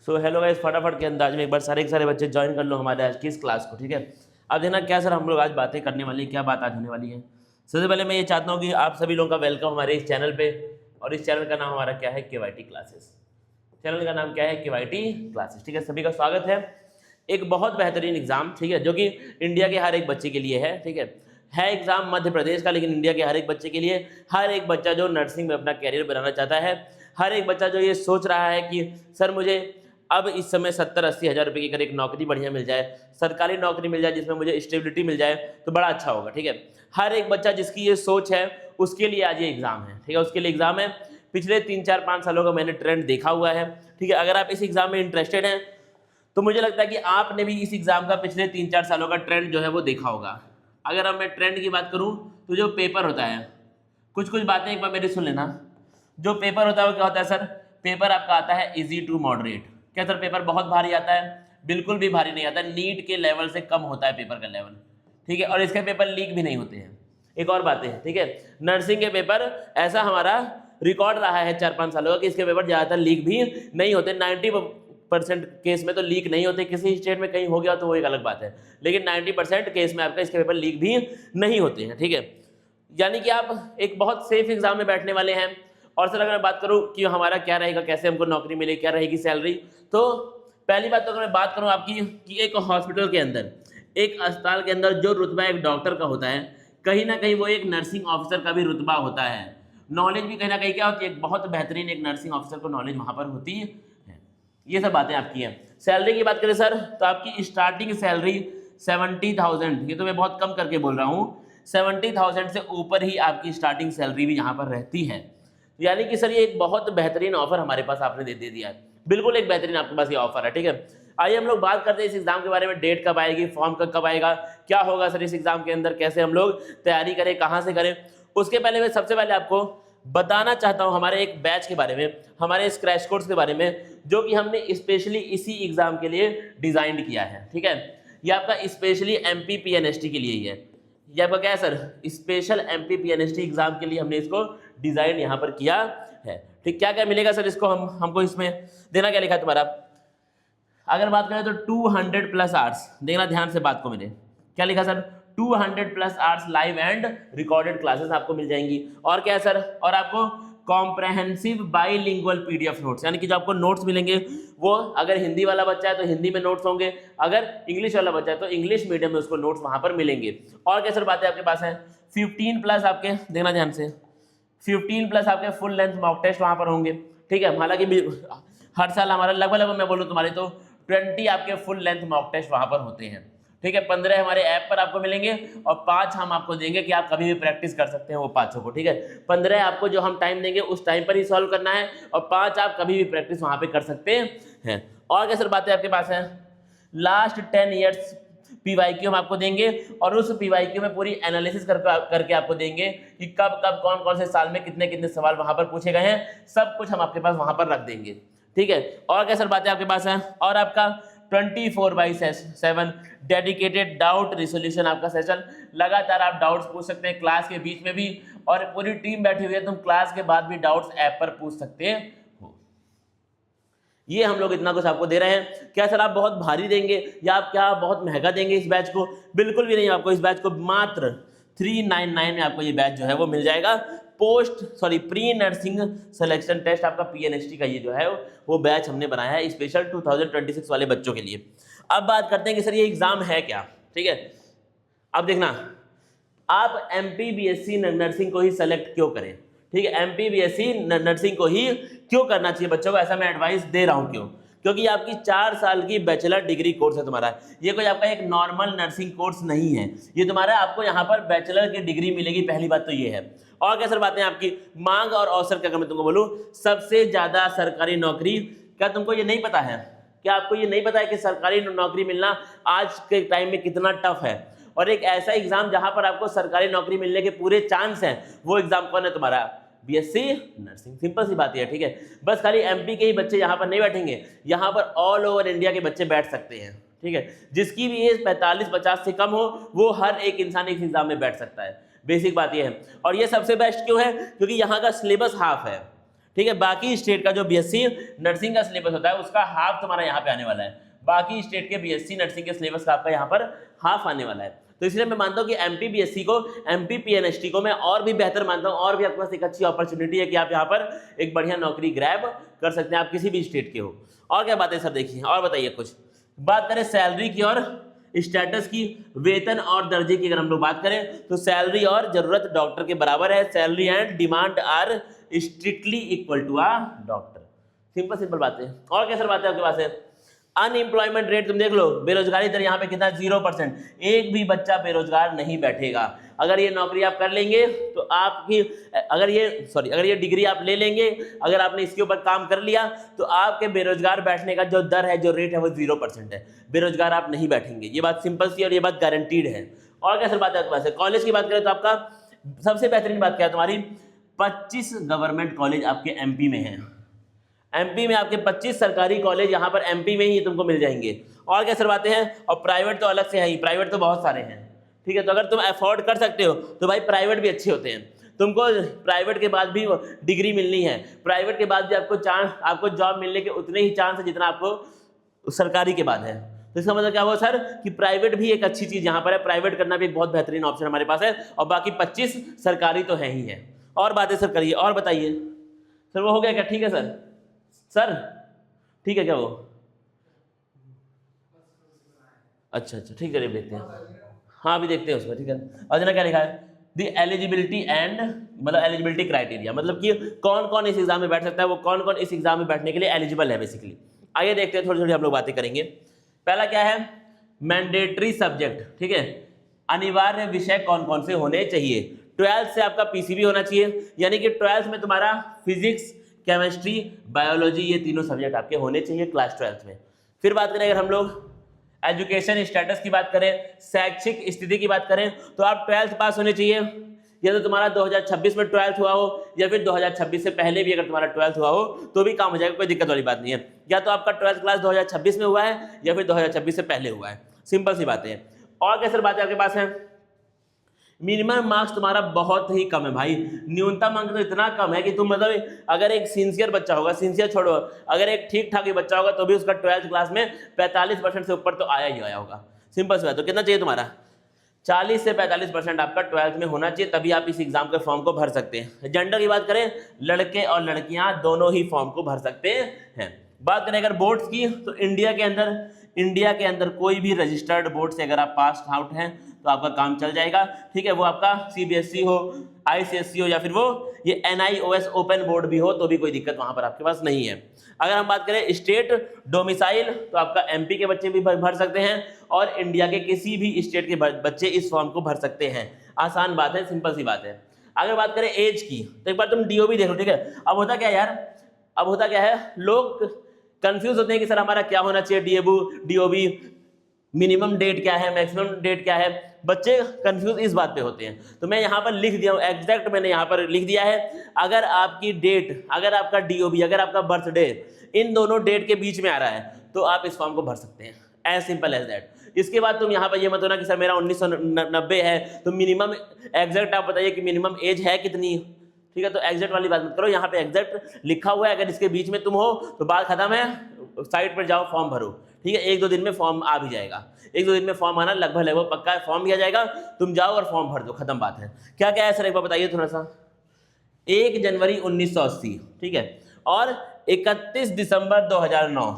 So hello guys, फटाफट के अंदाज में एक बार सारे के सारे बच्चे ज्वाइन कर लो हमारे आज की इस क्लास को। ठीक है, अब देखना क्या सर हम लोग आज बातें करने वाली हैं, क्या बात आज होने वाली है। सबसे पहले मैं ये चाहता हूँ कि आप सभी लोगों का वेलकम हमारे इस चैनल पे। और इस चैनल का नाम हमारा क्या है, केवाईटी क्लासेस। चैनल का नाम क्या है, केवाईटी क्लासेस। ठीक है, सभी का स्वागत है। एक बहुत बेहतरीन एग्जाम, ठीक है, जो कि इंडिया के हर एक बच्चे के लिए है। ठीक है एग्जाम मध्य प्रदेश का, लेकिन इंडिया के हर एक बच्चे के लिए, हर एक बच्चा जो नर्सिंग में अपना कैरियर बनाना चाहता है, हर एक बच्चा जो ये सोच रहा है कि सर मुझे अब इस समय 70-80 हज़ार रुपये की अगर एक नौकरी बढ़िया मिल जाए, सरकारी नौकरी मिल जाए जिसमें मुझे स्टेबिलिटी मिल जाए तो बड़ा अच्छा होगा। ठीक है, हर एक बच्चा जिसकी ये सोच है उसके लिए आज ये एग्जाम है। ठीक है, उसके लिए एग्जाम है। पिछले 3-4-5 सालों का मैंने ट्रेंड देखा हुआ है। ठीक है, अगर आप इस एग्जाम में इंटरेस्टेड हैं तो मुझे लगता है कि आपने भी इस एग्जाम का पिछले 3-4 सालों का ट्रेंड जो है वो देखा होगा। अगर अब मैं ट्रेंड की बात करूं तो जो पेपर होता है, कुछ बातें एक बार मेरी सुन लेना। जो पेपर होता है वो क्या होता है सर, पेपर आपका आता है इजी टू मॉडरेट। क्या सर पेपर बहुत भारी आता है? बिल्कुल भी भारी नहीं आता, नीट के लेवल से कम होता है पेपर का लेवल। ठीक है, और इसके पेपर लीक भी नहीं होते हैं। एक और बात है, ठीक है, नर्सिंग के पेपर ऐसा हमारा रिकॉर्ड रहा है 4-5 सालों का कि इसके पेपर ज़्यादातर लीक भी नहीं होते। 90% केस में तो लीक नहीं होते। किसी स्टेट में कहीं हो गया तो वो एक अलग बात है, लेकिन 90% केस में आपका इसके पेपर लीक भी नहीं होते हैं। ठीक है, यानी कि आप एक बहुत सेफ एग्जाम में बैठने वाले हैं। और सर अगर मैं बात करूं कि हमारा क्या रहेगा, कैसे हमको नौकरी मिले, क्या रहेगी सैलरी, तो पहली बात तो अगर मैं बात करूं आपकी कि एक हॉस्पिटल के अंदर, एक अस्पताल के अंदर जो रुतबा एक डॉक्टर का होता है, कहीं ना कहीं वो एक नर्सिंग ऑफिसर का भी रुतबा होता है। नॉलेज भी कहीं ना कहीं क्या होती है, एक बहुत बेहतरीन एक नर्सिंग ऑफिसर को नॉलेज वहां पर होती है। ये सब बातें आपकी हैं। सैलरी की बात करें सर तो आपकी स्टार्टिंग सैलरी 70,000, ये तो मैं बहुत कम करके बोल रहा हूँ, 70,000 से ऊपर ही आपकी स्टार्टिंग सैलरी भी यहाँ पर रहती है। यानी कि सर ये एक बहुत बेहतरीन ऑफर हमारे पास आपने दे दिया है। बिल्कुल एक बेहतरीन आपके पास ये ऑफर है। ठीक है, आइए हम लोग बात करते हैं इस एग्जाम के बारे में। डेट कब आएगी, फॉर्म कब आएगा, क्या होगा सर इस एग्जाम के अंदर, कैसे हम लोग तैयारी करें, कहाँ से करें। उसके पहले मैं सबसे पहले आपको बताना चाहता हूँ हमारे एक बैच के बारे में, हमारे इस क्रैश कोर्स के बारे में, जो कि हमने स्पेशली इसी एग्जाम के लिए डिजाइन किया है। ठीक है, ये आपका स्पेशली MPPNST के लिए ही है। ये आपका क्या है सर, स्पेशल MPPNST एग्जाम के लिए हमने इसको डिजाइन यहाँ पर किया है। ठीक, क्या क्या मिलेगा सर इसको हमको इसमें देना, क्या लिखा है तुम्हारा। अगर बात करें तो 200+ आवर्स, देखना ध्यान से बात को मेरे, क्या लिखा sir, 200+ hours live and recorded classes आपको मिल जाएंगी। और क्या है सर, और आपको कॉम्प्रहेंसिव बाइलिंगुअल PDF नोट्स, यानी कि जो आपको नोट्स मिलेंगे वो अगर हिंदी वाला बच्चा है तो हिंदी में नोट्स होंगे, अगर इंग्लिश वाला बच्चा है तो इंग्लिश मीडियम में उसको नोट्स वहां पर मिलेंगे। और क्या सर बातें आपके पास है, 15+ आपके, देखना ध्यान से, 15+ आपके फुल लेंथ मॉक टेस्ट वहां पर होंगे। ठीक है, हालांकि हर साल हमारा लगभग मैं बोलूँ तुम्हारे तो 20 आपके फुल लेंथ मॉक टेस्ट वहां पर होते हैं। ठीक है, 15 हमारे ऐप पर आपको मिलेंगे और 5 हम आपको देंगे कि आप कभी भी प्रैक्टिस कर सकते हैं वो 5 को। ठीक है, 15 आपको जो हम टाइम देंगे उस टाइम पर ही सॉल्व करना है और 5 आप कभी भी प्रैक्टिस वहां पे कर सकते हैं। और क्या सर बातें आपके पास हैं, लास्ट 10 ईयर्स PYQ हम आपको देंगे और उस PYQ में पूरी एनालिसिस करके आपको देंगे कि कब कब कौन कौन से साल में कितने कितने सवाल वहां पर पूछे गए हैं, सब कुछ हम आपके पास वहां पर रख देंगे। ठीक है, और क्या सर बातें आपके पास हैं, और आपका 24/7 डेडिकेटेड डाउट रिसोल्यूशन आपका सेशन, लगातार आप डाउट्स पूछ सकते हैं क्लास के बीच में भी, और पूरी टीम बैठी हुई है, तुम क्लास के बाद भी डाउट्स ऐप पर पूछ सकते हो। ये हम लोग इतना कुछ आपको दे रहे हैं। क्या सर आप बहुत भारी देंगे या आप क्या बहुत महंगा देंगे इस बैच को? बिल्कुल भी नहीं, आपको इस बैच को मात्र 399 में आपको ये बैच जो है वो मिल जाएगा। प्री नर्सिंग सिलेक्शन टेस्ट आपका PNST का ये जो है वो बैच हमने बनाया है स्पेशल 2026 वाले बच्चों के लिए। अब बात करते हैं कि सर ये एग्जाम है क्या। ठीक है, अब देखना, आप MPBSC नर्सिंग को ही सेलेक्ट क्यों करें। ठीक है, MPBSC नर्सिंग को ही क्यों करना चाहिए बच्चों को, ऐसा मैं एडवाइस दे रहा हूं। क्यों? क्योंकि आपकी 4 साल की बैचलर डिग्री कोर्स है तुम्हारा। ये कोई आपका एक नॉर्मल नर्सिंग कोर्स नहीं है, ये तुम्हारा, आपको यहाँ पर बैचलर की डिग्री मिलेगी, पहली बात तो ये है। और क्या सर बातें आपकी, मांग और अवसर का, अगर मैं तुमको बोलूँ सबसे ज्यादा सरकारी नौकरी, क्या तुमको ये नहीं पता है, क्या आपको ये नहीं पता है कि सरकारी नौकरी मिलना आज के टाइम में कितना टफ है? और एक ऐसा एग्जाम जहां पर आपको सरकारी नौकरी मिलने के पूरे चांस हैं, वो एग्जाम कौन है तुम्हारा, BSc नर्सिंग। सिंपल सी बात है। ठीक है, बस खाली MP के ही बच्चे यहाँ पर नहीं बैठेंगे, यहाँ पर ऑल ओवर इंडिया के बच्चे बैठ सकते हैं। ठीक है, जिसकी भी एज 45-50 से कम हो वो हर एक इंसान इस एग्जाम में बैठ सकता है। बेसिक बात यह है। और ये सबसे बेस्ट क्यों है, क्योंकि यहाँ का सिलेबस हाफ है। ठीक है। बाकी स्टेट का जो बीएससी नर्सिंग का सिलेबस होता है उसका हाफ तुम्हारा यहाँ पे आने वाला है। बाकी स्टेट के बीएससी नर्सिंग के सिलेबस का आपका यहाँ पर हाफ आने वाला है। तो इसलिए मैं मानता हूँ कि एमपी बीएससी को, एमपी पीएनएसटी को मैं और भी बेहतर मानता हूँ, और भी आपके पास एक अच्छी अपॉर्चुनिटी है कि आप यहाँ पर एक बढ़िया नौकरी ग्रैब कर सकते हैं, आप किसी भी स्टेट के हो। और क्या बात है सर, देखिए और बताइए कुछ। बात करें सैलरी की और स्टेटस की, वेतन और दर्जे की अगर हम लोग बात करें तो सैलरी और जरूरत डॉक्टर के बराबर है। Salary and demand are strictly equal to a doctor. Simple simple बातें। और क्या सर बात है आपके पास है? अनएम्प्लॉयमेंट रेट तुम देख लो, बेरोजगारी दर यहाँ पे कितना 0%। एक भी बच्चा बेरोजगार नहीं बैठेगा। अगर ये नौकरी आप कर लेंगे तो आपकी, अगर ये डिग्री आप ले लेंगे, अगर आपने इसके ऊपर काम कर लिया तो आपके बेरोजगार बैठने का जो दर है, जो रेट है वो 0% है। बेरोजगार आप नहीं बैठेंगे, ये बात सिंपल सी और ये बात गारंटीड है। और क्या सर बात है आपके पास? कॉलेज की बात करें तो आपका सबसे बेहतरीन बात क्या है तुम्हारी, 25 गवर्नमेंट कॉलेज आपके एमपी में हैं। एमपी में आपके 25 सरकारी कॉलेज यहाँ पर एमपी में ही तुमको मिल जाएंगे। और क्या सर बातें हैं? और प्राइवेट तो अलग से है ही, प्राइवेट तो बहुत सारे हैं, ठीक है। तो अगर तुम अफोर्ड कर सकते हो तो भाई प्राइवेट भी अच्छे होते हैं। तुमको प्राइवेट के बाद भी डिग्री मिलनी है, प्राइवेट के बाद भी आपको जॉब मिलने के उतने ही चांस है जितना आपको सरकारी के बाद है। तो इसका मतलब क्या हुआ सर कि प्राइवेट भी एक अच्छी चीज यहाँ पर है, प्राइवेट करना भी एक बहुत बेहतरीन ऑप्शन हमारे पास है। और बाकी 25 सरकारी तो है ही है। और बातें सर करिए, और बताइए सर। वो हो गया क्या? ठीक है सर, सर ठीक है क्या वो? अच्छा ठीक है, देखते हैं। हाँ अभी देखते हैं उसमें, ठीक है। और जना क्या लिखा है? द एलिजिबिलिटी एंड, मतलब एलिजिबिलिटी क्राइटेरिया, मतलब कि कौन कौन इस एग्जाम में बैठ सकता है, वो कौन कौन इस एग्जाम में बैठने के लिए एलिजिबल है बेसिकली। आइए देखते हैं, थोड़ी थोड़ी हम लोग बातें करेंगे। पहला क्या है? मैंडेटरी सब्जेक्ट, ठीक है। अनिवार्य विषय कौन कौन से होने चाहिए? 12th से आपका पीसीबी होना चाहिए, यानी कि 12th में तुम्हारा फिजिक्स, केमिस्ट्री, बायोलॉजी, ये तीनों सब्जेक्ट आपके होने चाहिए क्लास 12th में। फिर बात करें अगर हम लोग एजुकेशन स्टेटस की बात करें, शैक्षिक स्थिति की बात करें, तो आप 12th पास होने चाहिए। या तो तुम्हारा 2026 में 12th हुआ हो, या फिर 2026 से पहले भी अगर तुम्हारा 12th हुआ हो तो भी काम हो जाएगा, कोई दिक्कत वाली बात नहीं है। या तो आपका 12th क्लास 2026 में हुआ है या फिर 2026 से पहले हुआ है, सिंपल सी बात है। और क्या सर बातें आपके पास है? मिनिमम मार्क्स तुम्हारा बहुत ही कम है भाई, न्यूनतम अंक तो इतना कम है कि तुम मतलब अगर एक सिंसियर बच्चा होगा, सिंसियर छोड़ो, अगर एक ठीक ठाक ही बच्चा होगा तो भी उसका 12th क्लास में 45% से ऊपर तो आया ही आया होगा, सिंपल सी बात। तो कितना चाहिए तुम्हारा? 40 से 45% आपका 12th में होना चाहिए, तभी आप इस एग्जाम के फॉर्म को भर सकते हैं। जेंडर की बात करें, लड़के और लड़कियां दोनों ही फॉर्म को भर सकते हैं। बात करें अगर बोर्ड्स की, तो इंडिया के अंदर कोई भी रजिस्टर्ड बोर्ड से अगर आप पास आउट हैं तो आपका काम चल जाएगा, ठीक है। वो आपका सीबीएसई हो, आईसीएसई हो, या फिर वो ये एनआईओएस ओपन बोर्ड भी हो, तो भी कोई दिक्कत वहां पर आपके पास नहीं है। अगर हम बात करें स्टेट डोमिसाइल, तो आपका एमपी के बच्चे भी भर सकते हैं और इंडिया के किसी भी स्टेट के बच्चे इस फॉर्म को भर सकते हैं। आसान बात है, सिंपल सी बात है। अगर बात करें एज की, तो एक बार तुम डीओबी देखो, ठीक है। अब होता क्या यार, अब होता क्या है, लोग कंफ्यूज होते हैं कि सर हमारा क्या होना चाहिए, डीओबी, मिनिमम डेट क्या है, मैक्सिमम डेट क्या है, बच्चे कंफ्यूज इस बात पे होते हैं। तो मैं यहाँ पर लिख दिया हूँ, एग्जैक्ट मैंने यहाँ पर लिख दिया है। अगर आपकी डेट, अगर आपका डीओबी, अगर आपका बर्थडे इन दोनों डेट के बीच में आ रहा है तो आप इस फॉर्म को भर सकते हैं, एज सिंपल एज दैट। इसके बाद तुम यहाँ पर ये मत होना कि सर मेरा 1990 है, तो मिनिमम एग्जैक्ट आप बताइए कि मिनिमम एज है कितनी, ठीक है। तो एग्जैक्ट वाली बात मत करो, यहाँ पे एग्जैक्ट लिखा हुआ है, अगर इसके बीच में तुम हो तो बात खत्म है, साइट पर जाओ फॉर्म भरो, ठीक है। 1-2 दिन में फॉर्म आ भी जाएगा, 1-2 दिन में फॉर्म आना लगभग पक्का है, फॉर्म दिया जाएगा, तुम जाओ और फॉर्म भर दो, खत्म बात है। क्या क्या है सर एक बार बताइए थोड़ा सा। 1 जनवरी 1980, ठीक है, और 31 दिसंबर 2009,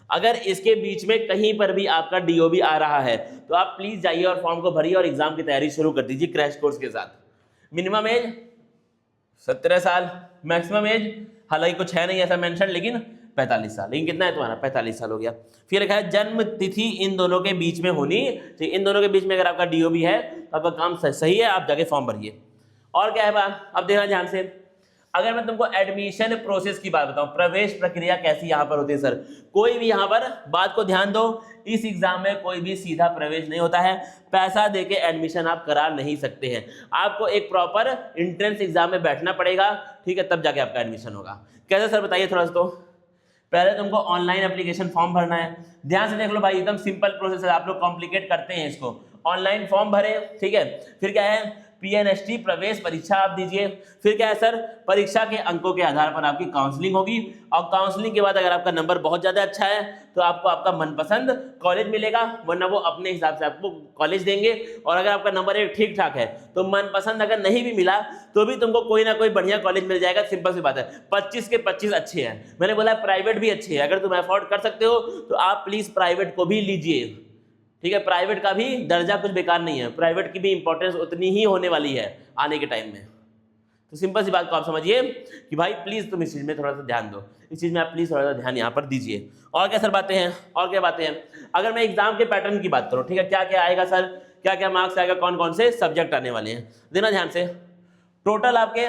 अगर इसके बीच में कहीं पर भी आपका डीओबी आ रहा है तो आप प्लीज जाइए और फॉर्म को भरिए और एग्जाम की तैयारी शुरू कर दीजिए क्रैश कोर्स के साथ। मिनिमम एज 17 साल, मैक्सिमम एज हालांकि कुछ है नहीं ऐसा मेंशन, लेकिन 45 साल, लेकिन कितना है तुम्हारा? 45 साल हो गया। फिर लिखा है जन्म तिथि इन दोनों के बीच में होनी चाहिए। इन दोनों के बीच में अगर आपका डीओबी है तो आपका काम सही है, आप जाके फॉर्म भरिए। और क्या है बात, अब देखना ध्यान से। अगर मैं तुमको एडमिशन प्रोसेस की बात बताऊं, प्रवेश प्रक्रिया कैसी यहाँ पर होती है सर, कोई भी यहाँ पर बात को ध्यान दो, इस एग्जाम में कोई भी सीधा प्रवेश नहीं होता है, पैसा देके एडमिशन आप करा नहीं सकते हैं। आपको एक प्रॉपर एंट्रेंस एग्जाम में बैठना पड़ेगा, ठीक है, तब जाके आपका एडमिशन होगा। कैसे सर बताइए थोड़ा सा। तो पहले तुमको ऑनलाइन एप्लीकेशन फॉर्म भरना है, ध्यान से देख लो भाई, एकदम सिंपल प्रोसेस है, आप लोग कॉम्प्लिकेट करते हैं इसको। ऑनलाइन फॉर्म भरे, ठीक है। फिर क्या है, PNST प्रवेश परीक्षा आप दीजिए। फिर क्या है सर, परीक्षा के अंकों के आधार पर आपकी काउंसलिंग होगी, और काउंसलिंग के बाद अगर आपका नंबर बहुत ज्यादा अच्छा है तो आपको आपका मनपसंद कॉलेज मिलेगा, वरना वो अपने हिसाब से आपको कॉलेज देंगे। और अगर आपका नंबर एक ठीक ठाक है तो मनपसंद अगर नहीं भी मिला तो भी तुमको कोई ना कोई बढ़िया कॉलेज मिल जाएगा। सिंपल सी बात है, 25 के 25 अच्छे हैं। मैंने बोला प्राइवेट भी अच्छे हैं, अगर तुम अफोर्ड कर सकते हो तो आप प्लीज प्राइवेट को भी लीजिए, ठीक है। प्राइवेट का भी दर्जा कुछ बेकार नहीं है, प्राइवेट की भी इंपॉर्टेंस उतनी ही होने वाली है आने के टाइम में। तो सिंपल सी बात को आप समझिए कि भाई प्लीज तुम इस चीज में थोड़ा सा ध्यान दो, इस चीज में आप प्लीज थोड़ा सा ध्यान यहाँ पर दीजिए। और क्या सर बातें हैं, और क्या बातें हैं, अगर मैं एग्जाम के पैटर्न की बात करूँ, ठीक है, क्या क्या आएगा सर, क्या क्या मार्क्स आएगा, कौन कौन से सब्जेक्ट आने वाले हैं, देना ध्यान से। टोटल आपके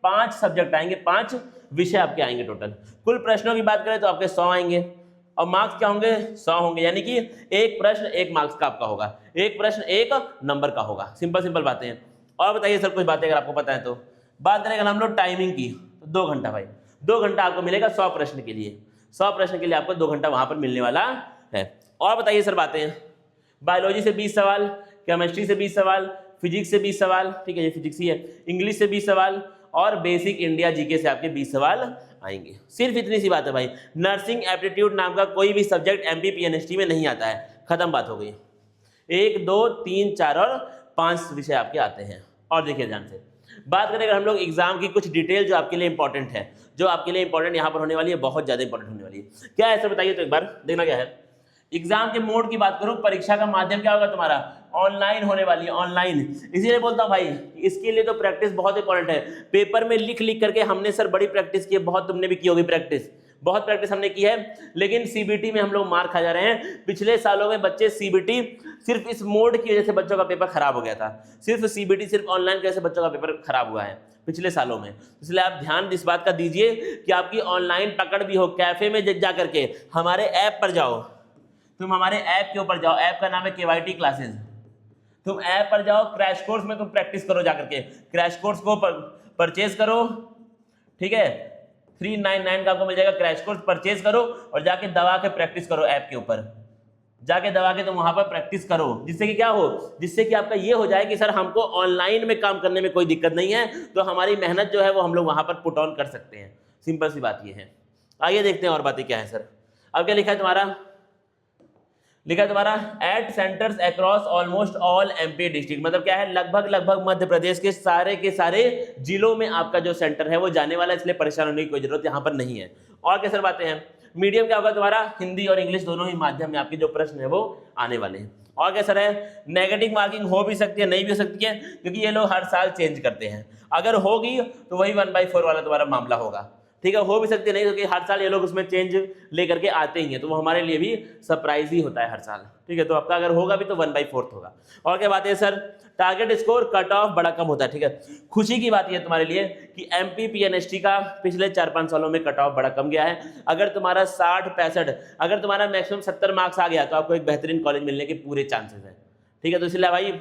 5 सब्जेक्ट आएंगे, 5 विषय आपके आएंगे टोटल। कुल प्रश्नों की बात करें तो आपके 100 आएंगे, और मार्क्स क्या होंगे, 100 होंगे, यानी कि एक प्रश्न 1 मार्क्स का आपका होगा, एक प्रश्न 1 नंबर का होगा। सिंपल सिंपल बातें हैं। और बताइए सर कुछ बातें अगर आपको पता है तो। बात करें अगर हम लोग टाइमिंग की तो 2 घंटा भाई, 2 घंटा आपको मिलेगा 100 प्रश्न के लिए, 100 प्रश्न के लिए आपको 2 घंटा वहां पर मिलने वाला है। और बताइए सर बातें, बायोलॉजी से 20 सवाल, केमिस्ट्री से 20 सवाल, फिजिक्स से 20 सवाल, ठीक है ये फिजिक्स ही है, इंग्लिश से 20 सवाल, और बेसिक इंडिया जीके से आपके 20 सवाल आएंगे। सिर्फ इतनी सी बात है भाई। नर्सिंग एप्टीट्यूड नाम का कोई भी सब्जेक्ट एमपी पीएनएसटी में नहीं आता है, खत्म बात हो गई। 1 2 3 4 और 5 विषय आपके आते हैं। और देखिए ध्यान से बात करें अगर हम लोग एग्जाम की कुछ डिटेल जो आपके लिए इंपॉर्टेंट है, जो आपके लिए इंपॉर्टेंट यहाँ पर होने वाली है, बहुत ज्यादा इंपॉर्टेंट होने वाली है। क्या है सर बताइए तो एक बार, देखना क्या है। एग्जाम के मोड की बात करूं, परीक्षा का माध्यम क्या होगा तुम्हारा, ऑनलाइन होने वाली है, ऑनलाइन। इसीलिए बोलता हूं भाई इसके लिए तो प्रैक्टिस बहुत इंपॉर्टेंट है। पेपर में लिख लिख करके हमने सर बड़ी प्रैक्टिस की है, बहुत तुमने भी की होगी प्रैक्टिस, बहुत प्रैक्टिस हमने की है, लेकिन सीबीटी में हम लोग मार खा जा रहे हैं। पिछले सालों में बच्चे सीबीटी सिर्फ इस मोड की वजह से बच्चों का पेपर खराब हो गया था, सिर्फ सीबीटी सिर्फ ऑनलाइन की वजह से बच्चों का पेपर खराब हुआ है पिछले सालों में। इसलिए आप ध्यान इस बात का दीजिए कि आपकी ऑनलाइन पकड़ भी हो। कैफे में जा करके हमारे ऐप पर जाओ, तुम हमारे ऐप के ऊपर जाओ, ऐप का नाम है केवाईटी क्लासेस। तुम ऐप पर जाओ, क्रैश कोर्स में तुम प्रैक्टिस करो जाकर के, क्रैश कोर्स को परचेज करो, ठीक है, 399 का आपको मिल जाएगा। क्रैश कोर्स परचेज करो और जाके दबा के प्रैक्टिस करो, ऐप के ऊपर जाके दबा के तुम वहां पर प्रैक्टिस करो, जिससे कि क्या हो, जिससे कि आपका ये हो जाए कि सर हमको ऑनलाइन में काम करने में कोई दिक्कत नहीं है, तो हमारी मेहनत जो है वो हम लोग वहां पर पुट ऑन कर सकते हैं। सिंपल सी बात ये है। आइए देखते हैं और बातें क्या है सर। अब क्या लिखा है तुम्हारा, लिखा तुम्हारा at centres across almost all MP district, मतलब क्या है, लगभग मध्य प्रदेश के सारे जिलों में आपका जो सेंटर है वो जाने वाला है, इसलिए परेशान होने की कोई जरूरत यहाँ पर नहीं है। और क्या सर बातें हैं, मीडियम क्या होगा तुम्हारा, हिंदी और इंग्लिश दोनों ही माध्यम में आपके जो प्रश्न है वो आने वाले हैं। और क्या सर है, नेगेटिव मार्किंग हो भी सकती है, नहीं भी हो सकती है, क्योंकि ये लोग हर साल चेंज करते हैं। अगर होगी तो वही 1/4 वाला तुम्हारा मामला होगा, ठीक है, हो भी सकती है, नहीं, क्योंकि हर साल ये लोग उसमें चेंज लेकर के आते ही हैं, तो वो हमारे लिए भी सरप्राइज ही होता है हर साल, ठीक है। तो आपका अगर होगा भी तो 1/4 होगा। और क्या बात है sir, target score cut off बड़ा कम होता है, ठीक है। खुशी की बात यह तुम्हारे लिए कि एमपी पीएनएसटी का पिछले 4-5 सालों में कट ऑफ बड़ा कम गया है। अगर तुम्हारा 60-65, अगर तुम्हारा मैक्सिमम 70 मार्क्स आ गया तो आपको एक बेहतरीन कॉलेज मिलने के पूरे चांसेस हैं, ठीक है। तो इसलिए भाई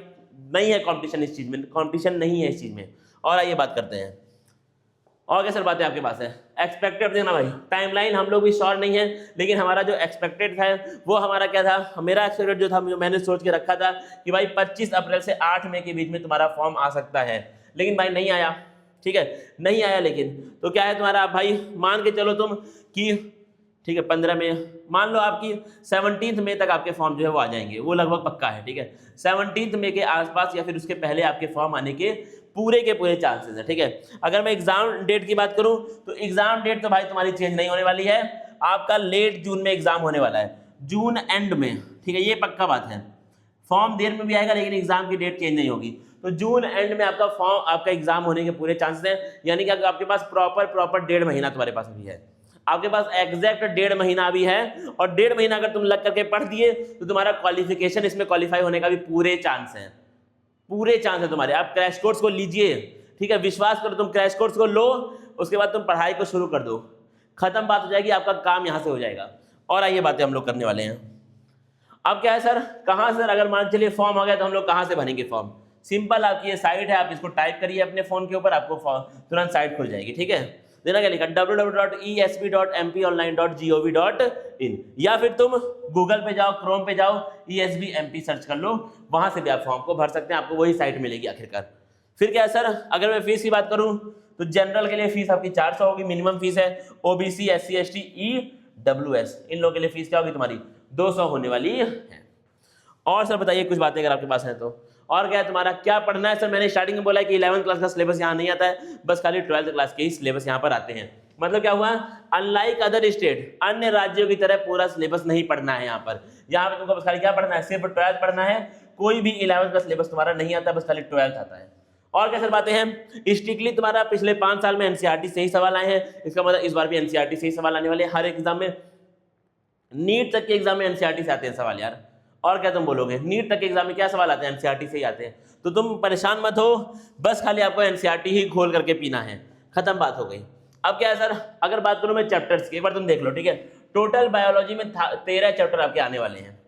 नहीं है कॉम्पिटिशन इस चीज में, कॉम्पिटिशन नहीं है इस चीज में। और आइए बात करते हैं और क्या सर बातें आपके पास है। एक्सपेक्टेड देखना भाई, टाइमलाइन हम लोग भी श्योर नहीं है, लेकिन हमारा जो एक्सपेक्टेड था वो हमारा क्या था, मेरा एक्सपेक्टेड जो था, जो मैंने सोच के रखा था कि भाई 25 अप्रैल से 8 मई के बीच में तुम्हारा फॉर्म आ सकता है, लेकिन भाई नहीं आया, ठीक है, नहीं आया। लेकिन तो क्या है तुम्हारा भाई, मान के चलो तुम कि ठीक है 15 मई, मान लो आपकी 17 मई तक आपके फॉर्म जो है वो आ जाएंगे, वो लगभग पक्का है, ठीक है। 17 मई के आसपास या फिर उसके पहले आपके फॉर्म आने के पूरे चांसेस है, ठीक है। अगर मैं एग्जाम डेट की बात करूं तो एग्जाम डेट तो भाई तुम्हारी चेंज नहीं होने वाली है, आपका लेट जून में एग्जाम होने वाला है, जून एंड में, ठीक है, ये पक्का बात है। फॉर्म देर में भी आएगा लेकिन एग्जाम की डेट चेंज नहीं होगी, तो जून एंड में आपका फॉर्म, आपका एग्जाम होने के पूरे चांसेस हैं। यानी कि आपके पास प्रॉपर 1.5 महीना तुम्हारे पास अभी है, आपके पास एग्जैक्ट 1.5 महीना अभी है, और 1.5 महीना अगर तुम लग करके पढ़ दिए तो तुम्हारा क्वालिफिकेशन, इसमें क्वालिफाई होने का भी पूरे चांस है, पूरे चांस है तुम्हारे। आप क्रैश कोर्स को लीजिए, ठीक है, विश्वास करो, तुम क्रैश कोर्स को लो, उसके बाद तुम पढ़ाई को शुरू कर दो, खत्म बात हो जाएगी, आपका काम यहां से हो जाएगा। और आइए बातें हम लोग करने वाले हैं। अब क्या है सर, कहां सर, अगर मान चलिए फॉर्म आ गया तो हम लोग कहां से भरेंगे फॉर्म। सिंपल, आपकी ये साइट है, आप इसको टाइप करिए अपने फोन के ऊपर, आपको तुरंत साइट खुल जाएगी, ठीक है। देना क्या लिखा, www.esb.mp.online.gov.in, या फिर तुम गूगल पे जाओ, क्रोम पे जाओ, ESB MP सर्च कर लो, वहां से भी आप फॉर्म को भर सकते हैं, आपको वही साइट मिलेगी आखिरकार। फिर क्या है सर, अगर मैं फीस की बात करूं तो जनरल के लिए फीस आपकी 400 होगी, मिनिमम फीस है। ओबीसी, एससी, एसटी, ईडब्ल्यूएस, इन लोगों के लिए फीस क्या होगी तुम्हारी 200 होने वाली है। और सर बताइए कुछ बातें अगर आपके पास है तो। और क्या है तुम्हारा, क्या पढ़ना है सर, मैंने स्टार्टिंग में बोला है कि 11th क्लास का सिलेबस यहाँ नहीं आता है, बस खाली 12th क्लास के ही सिलेबस यहाँ पर आते हैं। मतलब क्या हुआ, अनलाइक अदर स्टेट, अन्य राज्यों की तरह पूरा सिलेबस नहीं पढ़ना है यहाँ पर तुमको बस खाली क्या पढ़ना है, सिर्फ 12th पढ़ना है, कोई भी 11th का सिलेबस तुम्हारा नहीं आता, बस खाली 12th आता है। और क्या सर बातें हैं, स्ट्रिक्टली तुम्हारा पिछले 5 साल में एनसीईआरटी से ही सवाल आए हैं, इसका मतलब इस बार भी एनसीईआरटी से ही सवाल आने वाले हैं हर एग्जाम में। नीट तक के एग्जाम में एनसीईआरटी से आते हैं सवाल यार। और क्या तुम बोलोगे, नीट तक के एग्जाम में क्या सवाल आते हैं, एनसीईआरटी से ही आते हैं। तो तुम परेशान मत हो, बस खाली आपको एनसीईआरटी ही खोल करके पीना है, खत्म बात हो गई। अब क्या है सर, अगर बात करूं मैं चैप्टर्स की, एक बार तुम देख लो, ठीक है। टोटल बायोलॉजी में 13 चैप्टर आपके आने वाले हैं,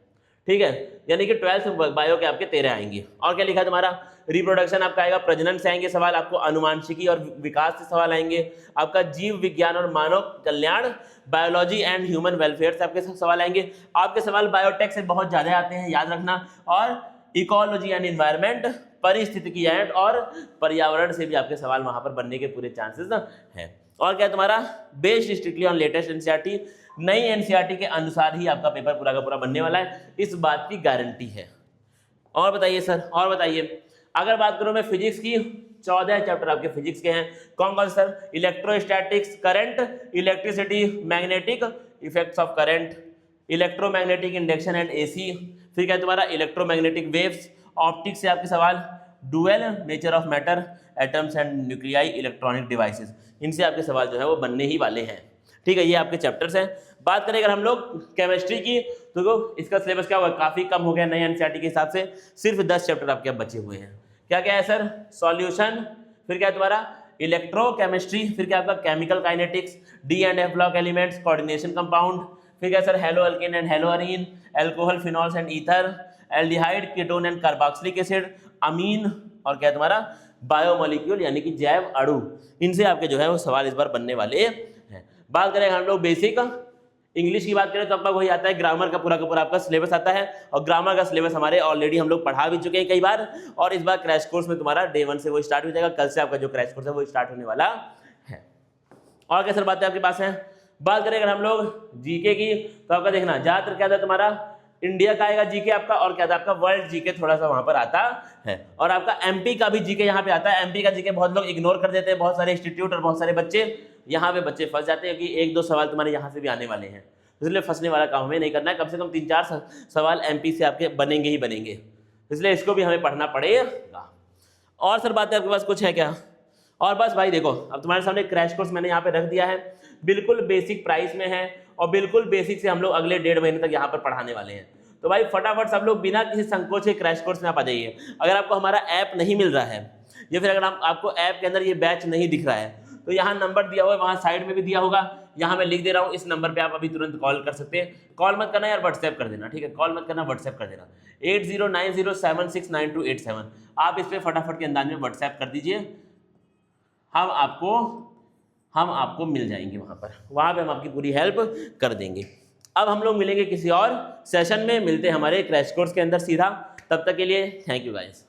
ठीक है, यानी कि 12th बायो के आपके 13 आएंगे। और क्या लिखा है तुम्हारा, रिप्रोडक्शन आपका आएगा, प्रजनन से आएंगे सवाल, आपको अनुवांशिकी और विकास से सवाल आएंगे, आपका जीव विज्ञान और मानव कल्याण, बायोलॉजी एंड ह्यूमन वेलफेयर से आपके सवाल आएंगे। आपके सवाल बायोटेक से बहुत ज्यादा आते हैं, याद रखना। और इकोलॉजी एंड इन्वायरमेंट, परिस्थितिकी एंड और पर्यावरण से भी आपके सवाल वहां पर बनने के पूरे चांसेस हैं। और क्या तुम्हारा, based strictly on latest NCERT, नई एनसीईआरटी के अनुसार ही आपका पेपर पूरा का पूरा बनने वाला है, इस बात की गारंटी है। और बताइए सर, और बताइए, अगर बात करूं मैं फिजिक्स की, 14 चैप्टर आपके फिजिक्स के हैं। कौन कौन sir, electrostatics, current, electricity, magnetic effects of current, electromagnetic induction and AC, फिर क्या तुम्हारा इलेक्ट्रोमैग्नेटिक वेव्स, ऑप्टिक्स से आपके सवाल, dual nature of matter, atoms and nuclei, electronic devices, इनसे आपके सवाल जो है वो बनने ही वाले हैं, ठीक है। ये आपके चैप्टर्स हैं। बात करें अगर हम लोग केमिस्ट्री की, तो इसका सिलेबस क्या हुआ, काफी कम हो गया नए एनसीईआरटी के हिसाब से, सिर्फ 10 चैप्टर आपके अब बचे हुए हैं। क्या क्या है सर, सॉल्यूशन, फिर क्या है तुम्हारा इलेक्ट्रोकेमिस्ट्री, फिर क्या आपका chemical kinetics, D and F block elements, coordination compound, फिर क्या sir halo alkane and halo arene, alcohol, phenols and ether, aldehyde, ketone and carboxylic acid, amine, और क्या तुम्हारा बायोमोलिक्यूल यानी कि जैव अणु, इनसे आपके जो है वो सवाल इस बार बनने वाले हैं। बात करें हम लोग बेसिक इंग्लिश की बात करें तो आपका वही आता है, ग्रामर का पूरा आपका सिलेबस आता है, और ग्रामर का सिलेबस हमारे ऑलरेडी हम लोग पढ़ा भी चुके हैं कई बार, और इस बार क्रैश कोर्स में तुम्हारा डे 1 से वो स्टार्ट हो जाएगा, कल से आपका जो क्रैश कोर्स है वो स्टार्ट होने वाला है। और क्या सर बातें आपके पास है। बात करें अगर हम लोग जीके की, तो आपका देखना ज्यादातर क्या था तुम्हारा, इंडिया का आएगा जीके आपका, और क्या था आपका वर्ल्ड जीके थोड़ा सा वहां पर आता है, और आपका एमपी का भी जीके यहाँ पे आता है। एमपी का जीके बहुत लोग इग्नोर कर देते हैं, बहुत सारे इंस्टीट्यूट और बहुत सारे बच्चे यहाँ पे बच्चे फंस जाते हैं कि 1-2 सवाल तुम्हारे यहाँ से भी आने वाले हैं, इसलिए फंसने वाला काम हमें नहीं करना है। कम से कम 3-4 सवाल एमपी से आपके बनेंगे ही बनेंगे, इसलिए इसको भी हमें पढ़ना पड़ेगा। और सर बातें आपके पास कुछ है क्या। और बस भाई देखो, अब तुम्हारे सामने क्रैश कोर्स मैंने यहाँ पे रख दिया है, बिल्कुल बेसिक प्राइस में है, और बिल्कुल बेसिक से हम लोग अगले 1.5 महीने तक यहाँ पर पढ़ाने वाले हैं। तो भाई फटाफट सब लोग बिना किसी संकोच के क्रैश कोर्स में आप आ जाइए। अगर आपको हमारा ऐप नहीं मिल रहा है, या फिर अगर आपको ऐप के अंदर ये बैच नहीं दिख रहा है, तो यहाँ नंबर दिया हुआ है, वहाँ साइड में भी दिया होगा, यहाँ मैं लिख दे रहा हूँ, इस नंबर पे आप अभी तुरंत कॉल कर सकते हैं। कॉल मत करना यार, व्हाट्सएप कर देना, ठीक है, कॉल मत करना, व्हाट्सएप कर देना 8090769287। आप इस पर फटाफट के अंदाज में व्हाट्सएप कर दीजिए, हम आपको मिल जाएंगे वहाँ पे हम आपकी पूरी हेल्प कर देंगे। अब हम लोग मिलेंगे किसी और सेशन में, मिलते हैं हमारे क्रैश कोर्स के अंदर सीधा, तब तक के लिए थैंक यू गाइस।